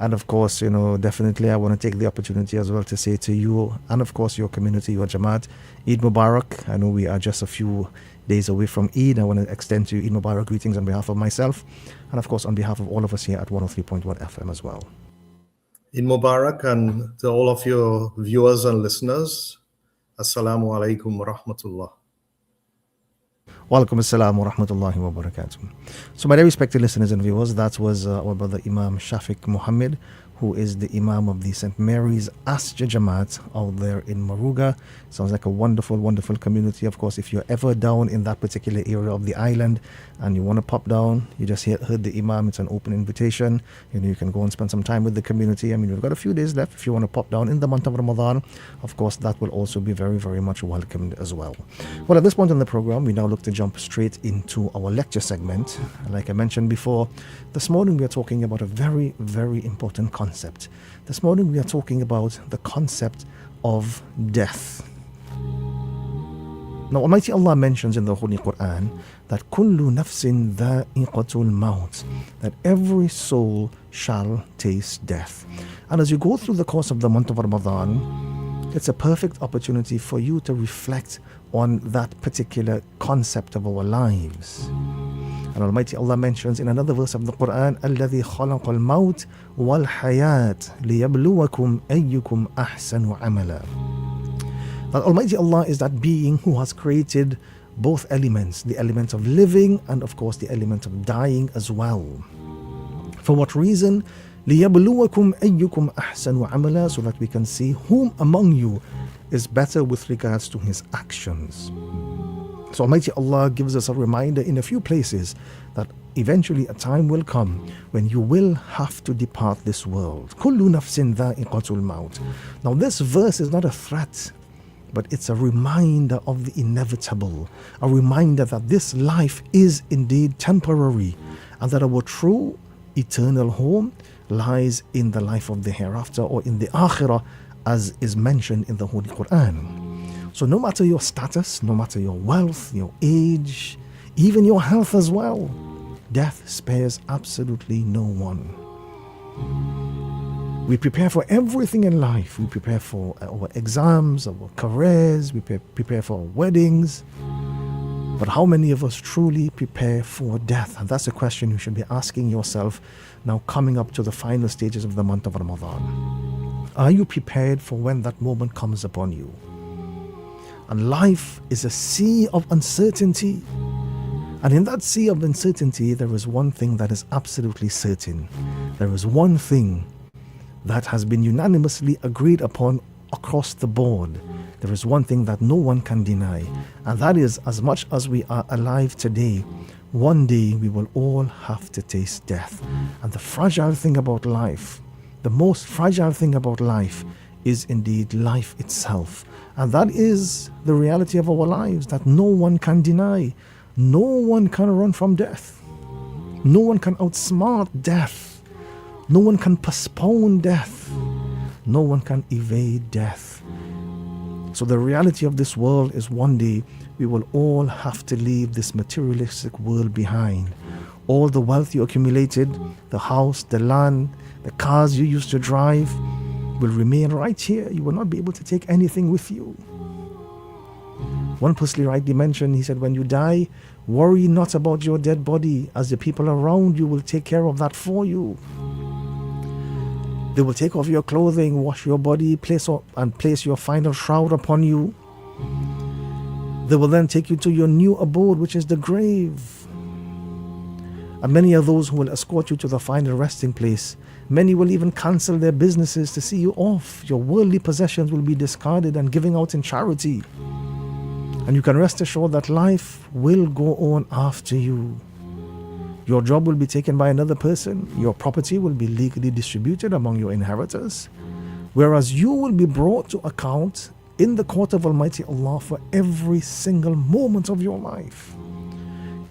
And of course, definitely I want to take the opportunity as well to say to you, and of course your community, your Jamaat, Eid Mubarak. I know we are just a few days away from Eid. I want to extend to you Eid Mubarak greetings on behalf of myself, and of course on behalf of all of us here at 103.1 FM as well. Eid Mubarak, and to all of your viewers and listeners, Assalamu alaikum wa rahmatullah. Walaikum assalam wa rahmatullahi wa barakatuh. So my dear respected listeners and viewers, that was our brother Imam Shafiq Muhammad, who is the Imam of the St. Mary's Asja Jamaat out there in Maruga. Sounds like a wonderful, wonderful community. Of course, if you're ever down in that particular area of the island and you want to pop down, you just heard the Imam. It's an open invitation. You can go and spend some time with the community. We've got a few days left. If you want to pop down in the month of Ramadan, of course, that will also be very, very much welcomed as well. Well, at this point in the program, we now look to jump straight into our lecture segment. Like I mentioned before, this morning we are talking about a very, very important concept. This morning we are talking about the concept of death. Now, Almighty Allah mentions in the Holy Quran that kullu nafsin dha'iqatul maut, that every soul shall taste death. And as you go through the course of the month of Ramadan, it's a perfect opportunity for you to reflect on that particular concept of our lives. And Almighty Allah mentions in another verse of the Quran, الَّذِي خَلَقَ الْمَوْتِ وَالْحَيَاةِ لِيَبْلُوَكُمْ أَيُّكُمْ أَحْسَنُ عَمَلًا. That Almighty Allah is that being who has created both elements, the element of living and of course the element of dying as well. For what reason? لِيَبْلُوَكُمْ أَيُّكُمْ أَحْسَنُ عَمَلًا, so that we can see whom among you is better with regards to his actions. So Almighty Allah gives us a reminder in a few places that eventually a time will come when you will have to depart this world. كُلُّ نَفْسٍ ذَائِقَةُ الْمَوْتِ. Now this verse is not a threat, but it's a reminder of the inevitable, a reminder that this life is indeed temporary and that our true eternal home lies in the life of the hereafter, or in the akhirah, as is mentioned in the Holy Quran. So no matter your status, no matter your wealth, your age, even your health as well, death spares absolutely no one. We prepare for everything in life. We prepare for our exams, our careers, we prepare for our weddings. But how many of us truly prepare for death? And that's a question you should be asking yourself now, coming up to the final stages of the month of Ramadan. Are you prepared for when that moment comes upon you? And life is a sea of uncertainty. And in that sea of uncertainty, there is one thing that is absolutely certain. There is one thing that has been unanimously agreed upon across the board. There is one thing that no one can deny. And that is, as much as we are alive today, one day we will all have to taste death. And the fragile thing about life, the most fragile thing about life, is indeed life itself. And that is the reality of our lives that no one can deny. No one can run from death. No one can outsmart death. No one can postpone death. No one can evade death. So the reality of this world is one day we will all have to leave this materialistic world behind. All the wealth you accumulated, the house, the land, the cars you used to drive, will remain right here. You will not be able to take anything with you. One person rightly mentioned, he said, when you die, worry not about your dead body, as the people around you will take care of that for you. They will take off your clothing, wash your body, place your final shroud upon you. They will then take you to your new abode, which is the grave. And many are those who will escort you to the final resting place, Many will even cancel their businesses to see you off. Your worldly possessions will be discarded and given out in charity. And you can rest assured that life will go on after you. Your job will be taken by another person. Your property will be legally distributed among your inheritors. Whereas you will be brought to account in the court of Almighty Allah for every single moment of your life.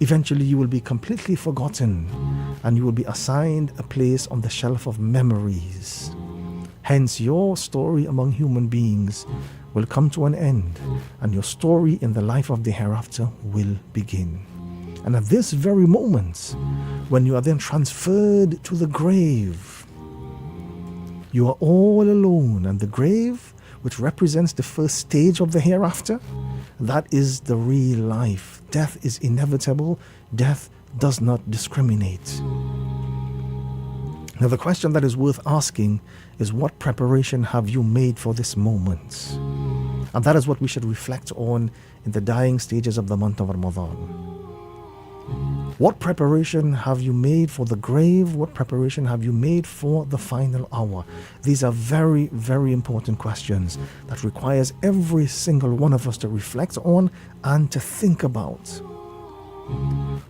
Eventually you will be completely forgotten and you will be assigned a place on the shelf of memories. Hence your story among human beings will come to an end and your story in the life of the hereafter will begin. And at this very moment, when you are then transferred to the grave, you are all alone, and the grave, which represents the first stage of the hereafter, that is the real life. Death is inevitable. Death does not discriminate. Now the question that is worth asking is, what preparation have you made for this moment? And that is what we should reflect on in the dying stages of the month of Ramadan. What preparation have you made for the grave? What preparation have you made for the final hour? These are very, very important questions that requires every single one of us to reflect on and to think about.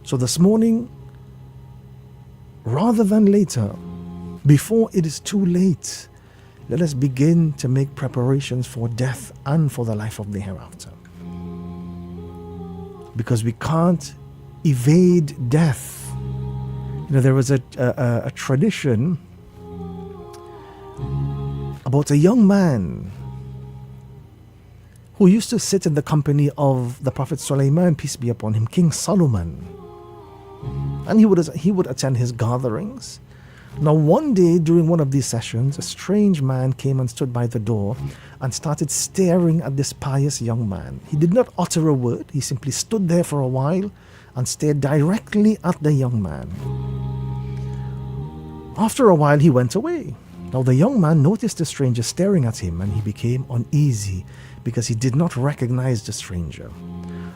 So this morning, rather than later, before it is too late, let us begin to make preparations for death and for the life of the hereafter. Because we can't evade death. You know, there was a tradition about a young man who used to sit in the company of the Prophet Sulaiman, peace be upon him, King Solomon. And he would attend his gatherings. Now one day during one of these sessions, a strange man came and stood by the door and started staring at this pious young man. He did not utter a word. He simply stood there for a while and stared directly at the young man. After a while, he went away. Now the young man noticed the stranger staring at him and he became uneasy because he did not recognize the stranger.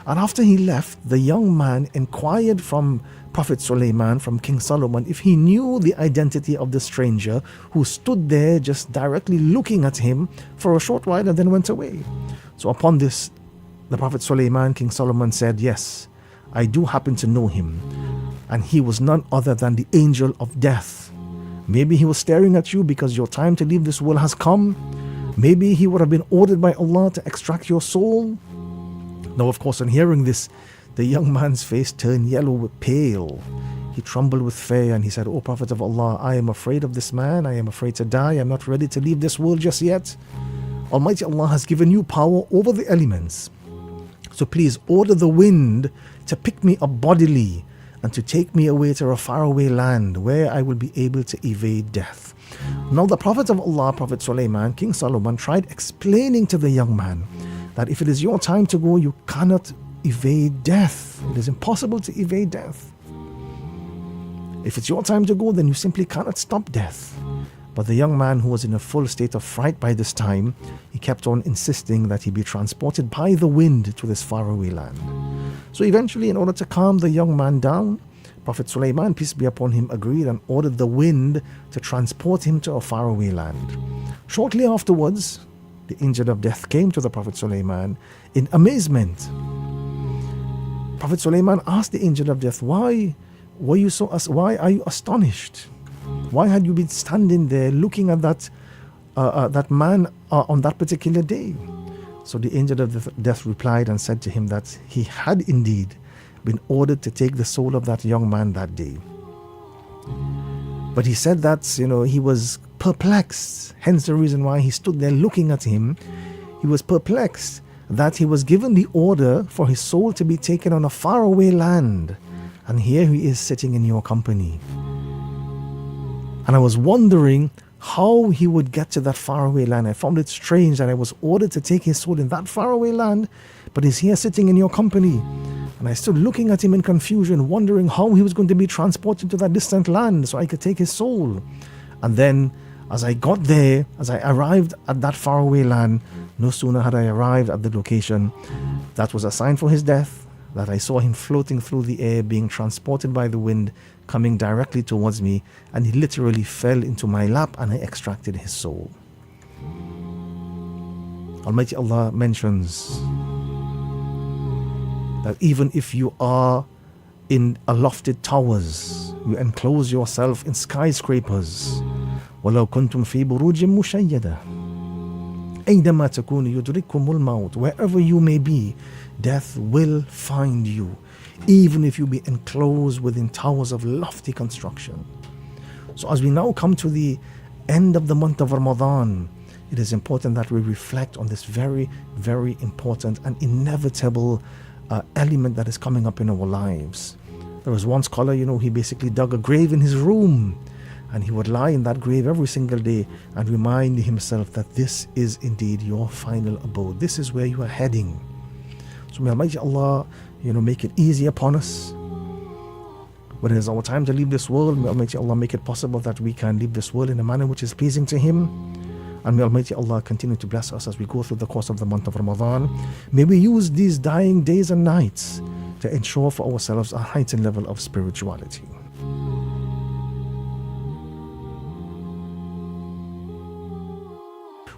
And after he left, the young man inquired from Prophet Sulaiman, from King Solomon, if he knew the identity of the stranger who stood there just directly looking at him for a short while and then went away. So upon this, the Prophet Sulaiman, King Solomon said, yes, I do happen to know him. And he was none other than the angel of death. Maybe he was staring at you because your time to leave this world has come. Maybe he would have been ordered by Allah to extract your soul. Now, of course, on hearing this, the young man's face turned yellow, pale. He trembled with fear and he said, O Prophet of Allah, I am afraid of this man. I am afraid to die. I'm not ready to leave this world just yet. Almighty Allah has given you power over the elements. So please order the wind to pick me up bodily and to take me away to a faraway land where I will be able to evade death. Now the Prophet of Allah, Prophet Sulaiman, King Solomon, tried explaining to the young man that if it is your time to go, you cannot evade death. It is impossible to evade death. If it's your time to go, then you simply cannot stop death. But the young man, who was in a full state of fright by this time, he kept on insisting that he be transported by the wind to this faraway land. So eventually, in order to calm the young man down, Prophet Sulaiman, peace be upon him, agreed and ordered the wind to transport him to a faraway land. Shortly afterwards, the angel of death came to the Prophet Sulaiman in amazement. Prophet Sulaiman asked the angel of death, why are you astonished? Why had you been standing there looking at that man on that particular day? So the angel of death replied and said to him that he had indeed been ordered to take the soul of that young man that day. But he said that, he was perplexed. Hence the reason why he stood there looking at him. He was perplexed that he was given the order for his soul to be taken on a faraway land. And here he is sitting in your company. And I was wondering how he would get to that faraway land. I found it strange that I was ordered to take his soul in that faraway land, but he's here sitting in your company. And I stood looking at him in confusion, wondering how he was going to be transported to that distant land so I could take his soul. And then, as I got there, as I arrived at that faraway land, no sooner had I arrived at the location that was assigned for his death, that I saw him floating through the air, being transported by the wind, coming directly towards me, and he literally fell into my lap and I extracted his soul. Almighty Allah mentions that even if you are in lofted towers, you enclose yourself in skyscrapers, وَلَوْ كُنْتُمْ فِي بُرُوجٍ مُشَيَّدَةٍ أَيْنَمَا تَكُونُوا يُدْرِككُمُ الْمَوْتُ. Wherever you may be, death will find you, even if you be enclosed within towers of lofty construction. So as we now come to the end of the month of Ramadan, it is important that we reflect on this very, very important and inevitable element that is coming up in our lives. There was one scholar, he basically dug a grave in his room, and he would lie in that grave every single day and remind himself that this is indeed your final abode. This is where you are heading. So may Almighty Allah, make it easy upon us. When it is our time to leave this world, may Almighty Allah make it possible that we can leave this world in a manner which is pleasing to Him. And may Almighty Allah continue to bless us as we go through the course of the month of Ramadan. May we use these dying days and nights to ensure for ourselves a heightened level of spirituality.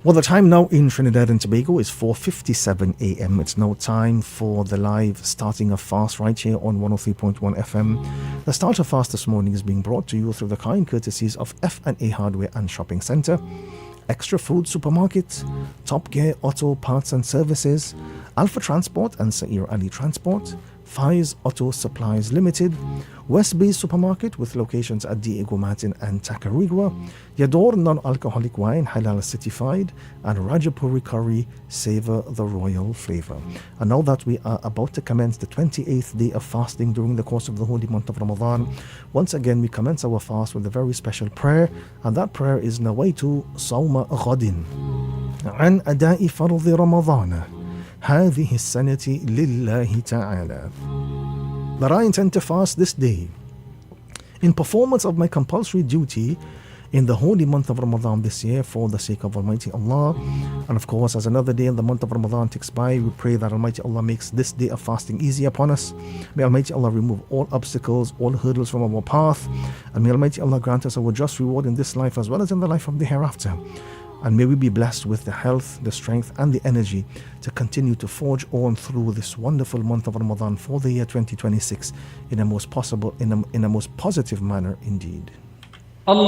Well, the time now in Trinidad and Tobago is 4:57 a.m. It's now time for the live starting of fast right here on 103.1 FM. The starter fast this morning is being brought to you through the kind courtesies of F&A Hardware and Shopping Center, Extra Food Supermarket, Top Gear Auto Parts and Services, Alpha Transport and Sair Ali Transport, Faiz Auto Supplies Limited, West Bay Supermarket with locations at Diego Martin and Tacarigua, Yador Non-Alcoholic Wine Halal Certified, and Rajapuri Curry Savor the Royal Flavor. And now that we are about to commence the 28th day of fasting during the course of the holy month of Ramadan, once again we commence our fast with a very special prayer, and that prayer is Nawaitu Sawma Ghadin An Adai Fardhi Ramadana هذه السنة لله تعالى. That I intend to fast this day in performance of my compulsory duty in the holy month of Ramadan this year for the sake of Almighty Allah. And of course, as another day in the month of Ramadan ticks by, we pray that Almighty Allah makes this day of fasting easy upon us. May Almighty Allah remove all obstacles, all hurdles from our path, and may Almighty Allah grant us our just reward in this life as well as in the life of the hereafter. And may we be blessed with the health, the strength, and the energy to continue to forge on through this wonderful month of Ramadan for the year 2026 in a most positive manner indeed. Allahu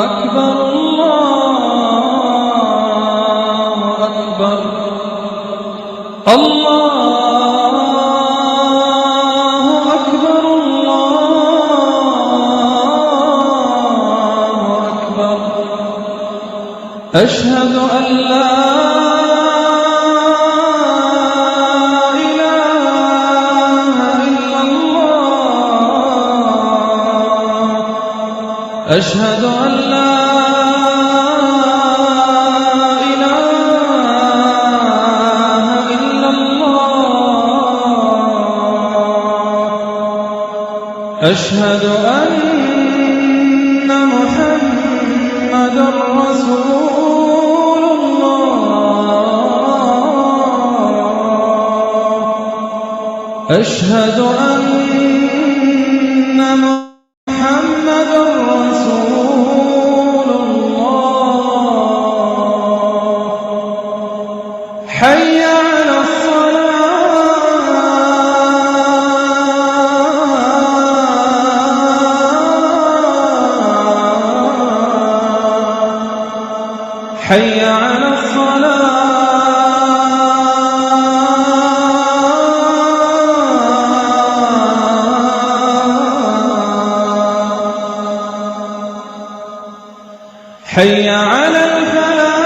Akbar, Allahu Akbar, Allahu Akbar, أشهد أن لا إله إلا الله أشهد أن لا إله إلا الله أشهد أن محمدا رسول أشهد أن محمدا رسول الله حي على الصلاة حي على الصلاة حي على الفلاح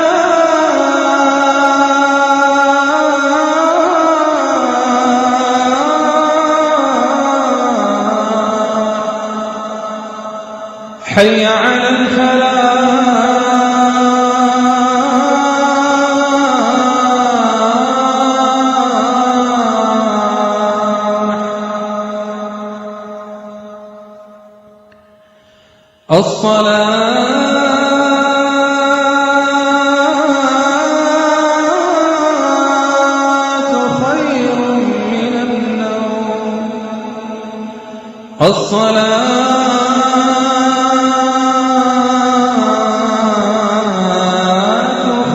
حي على الفلاح الصلاة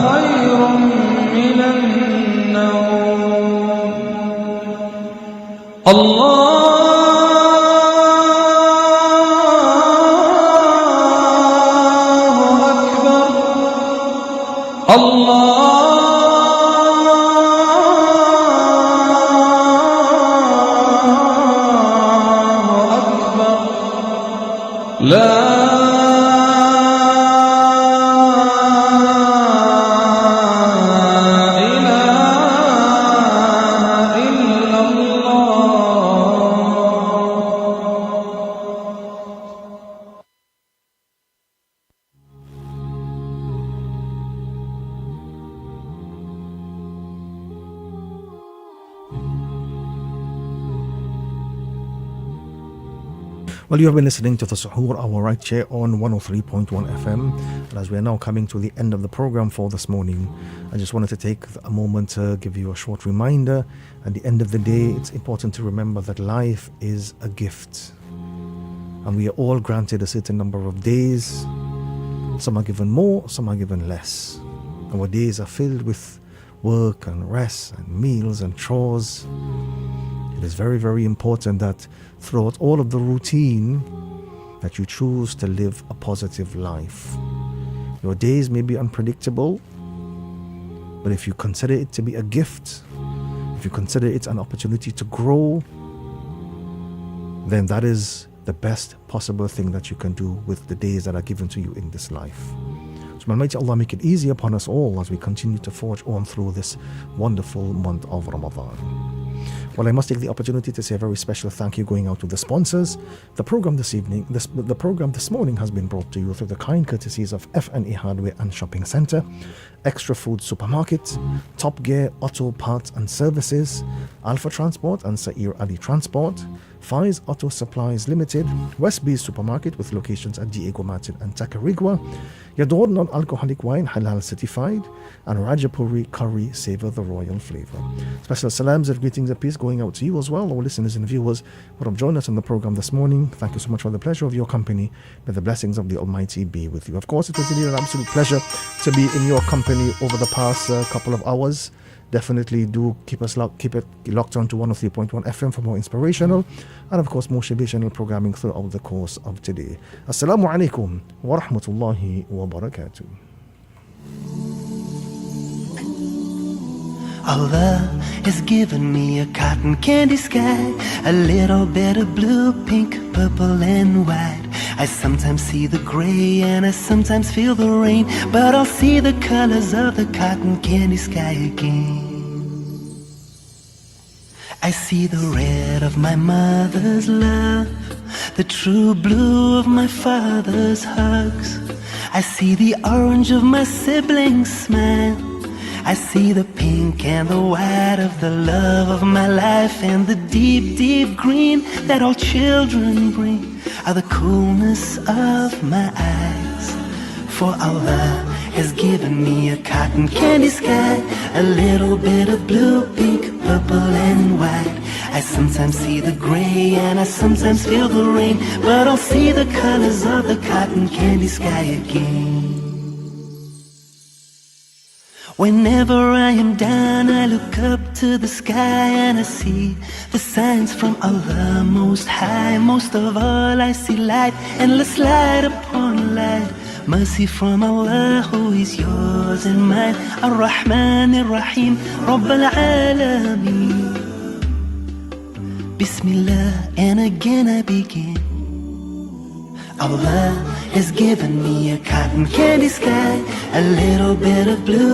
خير من النوم Well, you have been listening to the Suhoor Hour right here on 103.1 FM. And as we are now coming to the end of the program for this morning, I just wanted to take a moment to give you a short reminder. At the end of the day, it's important to remember that life is a gift. And we are all granted a certain number of days. Some are given more, some are given less. Our days are filled with work and rest and meals and chores. It is very, very important that throughout all of the routine that you choose to live a positive life. Your days may be unpredictable, but if you consider it to be a gift, if you consider it an opportunity to grow, then that is the best possible thing that you can do with the days that are given to you in this life. So may Almighty Allah make it easy upon us all as we continue to forge on through this wonderful month of Ramadan. Well, I must take the opportunity to say a very special thank you going out to the sponsors. The program this morning has been brought to you through the kind courtesies of F&E Hardware and Shopping Center, Extra Food Supermarket, Top Gear Auto Parts and Services, Alpha Transport and Sair Ali Transport, Faiz Auto Supplies Limited, Westby Supermarket with locations at Diego Martin and Tacarigua, Yador Non-Alcoholic Wine Halal Certified, and Rajapuri Curry Savor the Royal Flavor. Special salams and greetings of peace going out to you as well, our listeners and viewers who have joined us on the program this morning. Thank you so much for the pleasure of your company. May the blessings of the Almighty be with you. Of course, it was indeed an absolute pleasure to be in your company over the past couple of hours. Definitely do keep it locked on to 103.1 FM for more inspirational and of course motivational programming throughout the course of today. Assalamu alaikum wa rahmatullahi wa barakatuh. Allah has given me a cotton candy sky, a little bit of blue, pink, purple and white. I sometimes see the gray and I sometimes feel the rain, but I'll see the colors of the cotton candy sky again. I see the red of my mother's love, the true blue of my father's hugs. I see the orange of my siblings' smile. I see the pink and the white of the love of my life, and the deep, deep green that all children bring are the coolness of my eyes. For Allah has given me a cotton candy sky, a little bit of blue, pink, purple and white. I sometimes see the gray and I sometimes feel the rain, but I'll see the colors of the cotton candy sky again. Whenever I am down, I look up to the sky and I see the signs from Allah Most High. Most of all I see light, endless light upon light. Mercy from Allah who is yours and mine. Ar-Rahman Ar-Rahim, Rabb al-Alameen. Bismillah, and again I begin. Allah has given me a cotton candy sky, a little bit of blue.